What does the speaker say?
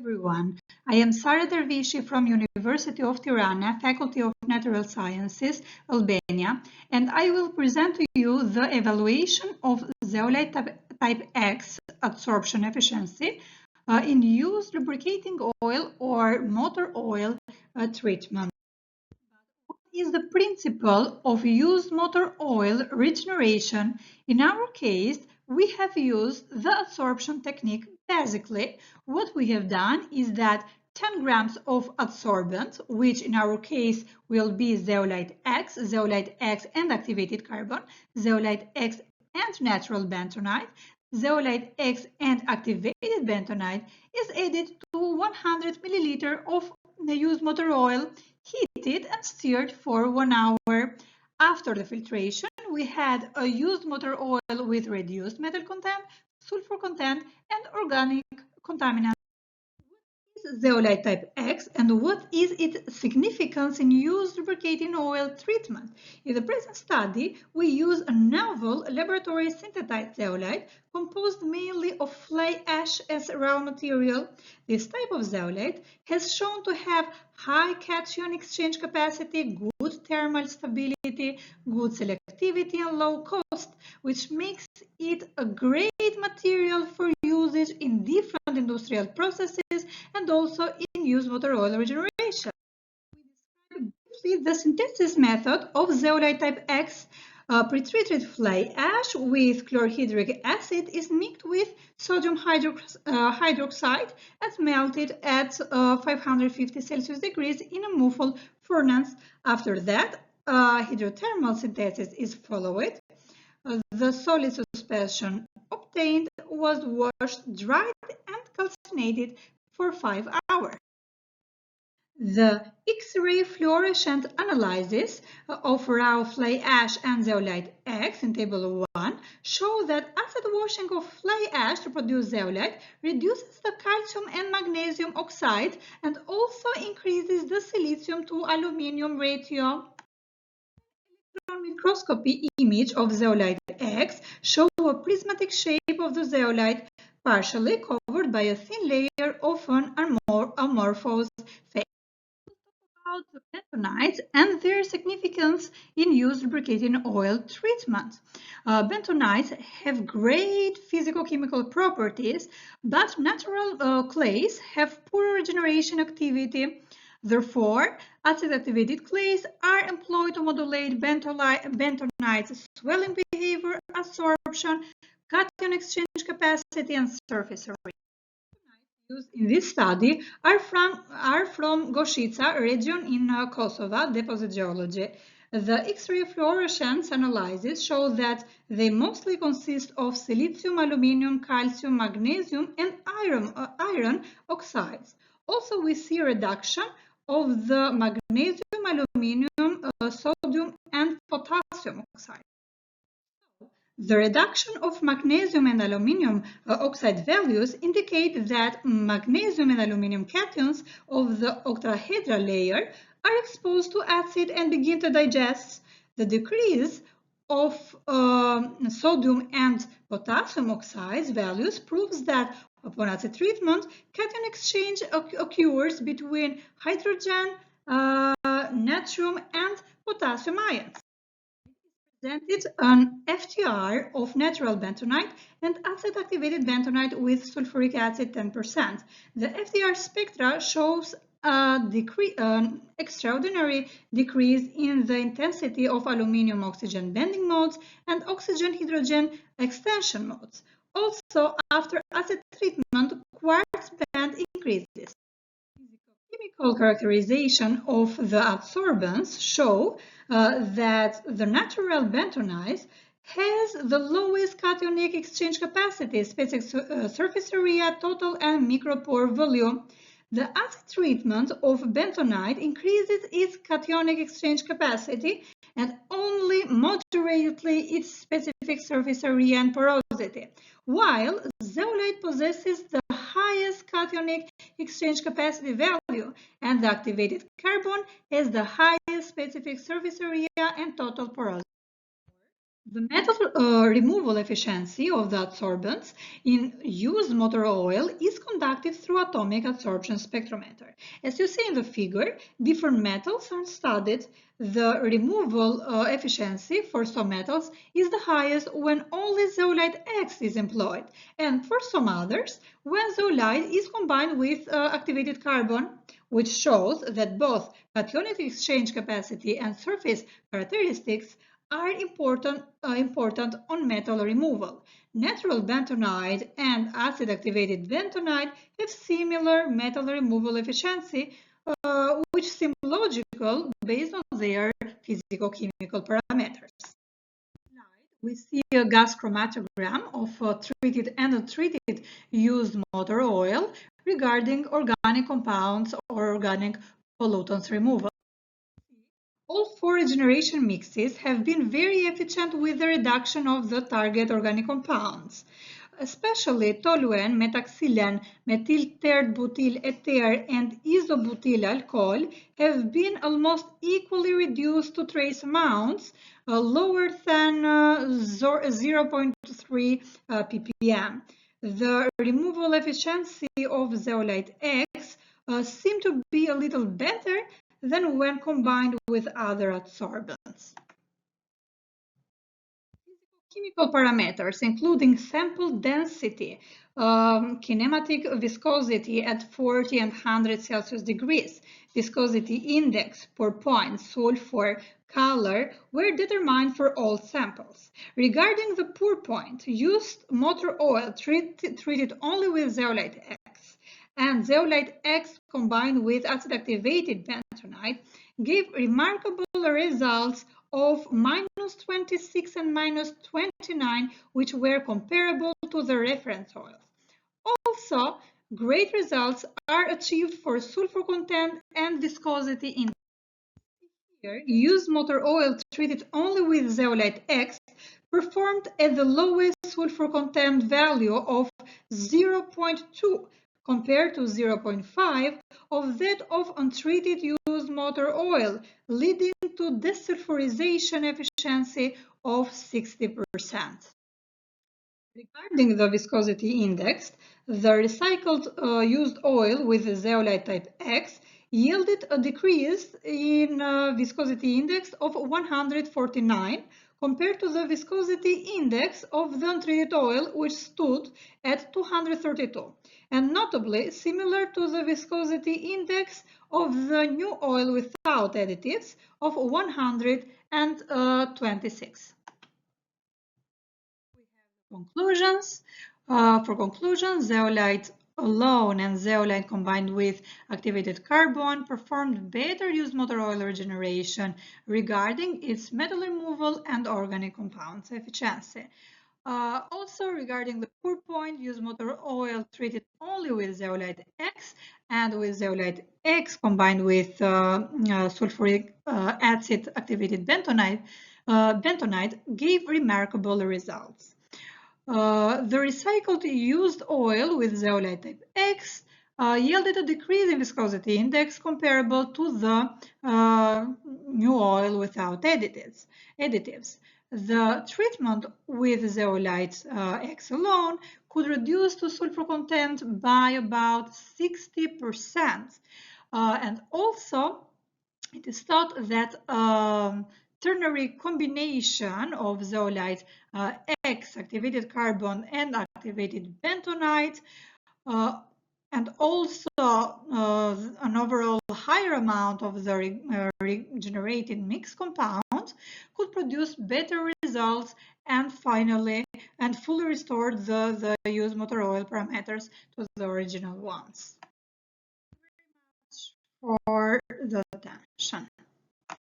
Everyone. I am Sara Dervishi from University of Tirana, Faculty of Natural Sciences, Albania, and I will present to you the evaluation of zeolite type X adsorption efficiency in used lubricating oil or motor oil treatment. What is the principle of used motor oil regeneration? In our case, we have used the adsorption technique. Basically, what we have done is that 10 grams of adsorbent, which in our case will be zeolite X and activated carbon, zeolite X and natural bentonite, zeolite X and activated bentonite is added to 100 milliliter of the used motor oil, heated and stirred for 1 hour. After the filtration, we had a used motor oil with reduced metal content, sulfur content, and organic contaminants. Zeolite type X and what is its significance in used lubricating oil treatment? In the present study, we use a novel laboratory synthesized zeolite composed mainly of fly ash as raw material. This type of zeolite has shown to have high cation exchange capacity, good thermal stability, good selectivity, and low cost, which makes it a great material for usage in different industrial processes and also in used motor oil regeneration. We describe briefly the synthesis method of zeolite type X. Pretreated fly ash with chlorhydric acid is mixed with sodium hydroxide and melted at 550 Celsius degrees in a muffled furnace. After that, hydrothermal synthesis is followed. The solid suspension obtained was washed, dried, and calcinated for 5 hours. The X-ray fluorescent analysis of raw fly ash and zeolite X in Table 1 show that acid washing of fly ash to produce zeolite reduces the calcium and magnesium oxide and also increases the silicium to aluminum ratio. Electron microscopy image of zeolite X show a prismatic shape of the zeolite partially covered by a thin layer of an amorphous phase. About the bentonites and their significance in used lubricating oil treatment. Bentonites have great physicochemical properties, but natural clays have poor regeneration activity. Therefore, acid-activated clays are employed to modulate bentonite's swelling behavior, absorption, cation exchange capacity, and surface area. Used in this study are from Goshica region in Kosovo, deposit geology. The X-ray fluorescence analysis show that they mostly consist of silicium, aluminum, calcium, magnesium, and iron oxides. Also, we see a reduction of the magnesium, aluminum, sodium, and potassium oxide. The reduction of magnesium and aluminum oxide values indicate that magnesium and aluminum cations of the octahedral layer are exposed to acid and begin to digest. The decrease of sodium and potassium oxides values proves that upon acid treatment, cation exchange occurs between hydrogen, natrium, and potassium ions. Presented an FTR of natural bentonite and acid-activated bentonite with sulfuric acid 10%. The FTR spectra shows an extraordinary decrease in the intensity of aluminum-oxygen bending modes and oxygen-hydrogen extension modes. Also, after acid treatment, quartz band increases. Chemical characterization of the adsorbents show that the natural bentonite has the lowest cationic exchange capacity, specific surface area, total, and micropore volume. The acid treatment of bentonite increases its cationic exchange capacity and only moderately its specific surface area and porosity, while zeolite possesses the highest cationic exchange capacity value, and the activated carbon has the highest specific surface area and total porosity. The metal removal efficiency of the adsorbents in used motor oil is conducted through atomic adsorption spectrometer. As you see in the figure, different metals are studied. The removal efficiency for some metals is the highest when only zeolite X is employed, and for some others, when zeolite is combined with activated carbon, which shows that both cationic exchange capacity and surface characteristics are important on metal removal. Natural bentonite and acid-activated bentonite have similar metal removal efficiency, which seem logical based on their physicochemical parameters. We see a gas chromatogram of treated and untreated used motor oil regarding organic compounds or organic pollutants removal. All four regeneration mixes have been very efficient with the reduction of the target organic compounds. Especially toluene, metaxylene, methyl-tert-butyl ether, and isobutyl alcohol have been almost equally reduced to trace amounts lower than 0.3 ppm. The removal efficiency of zeolite X seemed to be a little better than when combined with other adsorbents. Chemical parameters, including sample density, kinematic viscosity at 40 and 100 Celsius degrees, viscosity index, pour point, sulfur, color, were determined for all samples. Regarding the pour point, used motor oil treated only with zeolite X and zeolite X combined with acid-activated bentonite gave remarkable results of -26 and -29, which were comparable to the reference oils. Also, great results are achieved for sulfur content and viscosity in here, used motor oil treated only with zeolite X performed at the lowest sulfur content value of 0.2 compared to 0.5 of that of untreated used motor oil, leading to desulfurization efficiency of 60%. Regarding the viscosity index, the recycled used oil with zeolite type X yielded a decrease in viscosity index of 149 compared to the viscosity index of the untreated oil, which stood at 232, and notably similar to the viscosity index of the new oil without additives of 126. Conclusions. For conclusion, zeolite alone and zeolite combined with activated carbon performed better used motor oil regeneration regarding its metal removal and organic compounds efficiency. Also, regarding the pour point, used motor oil treated only with zeolite X and with zeolite X combined with sulfuric acid activated bentonite gave remarkable results. The recycled used oil with zeolite type X yielded a decrease in viscosity index comparable to the new oil without additives. The treatment with zeolite X alone could reduce the sulfur content by about 60%. And also, it is thought that ternary combination of zeolite X, activated carbon, and activated bentonite, and also an overall higher amount of the regenerated mixed compound could produce better results and finally and fully restore the used motor oil parameters to the original ones. Thank you very much for the attention.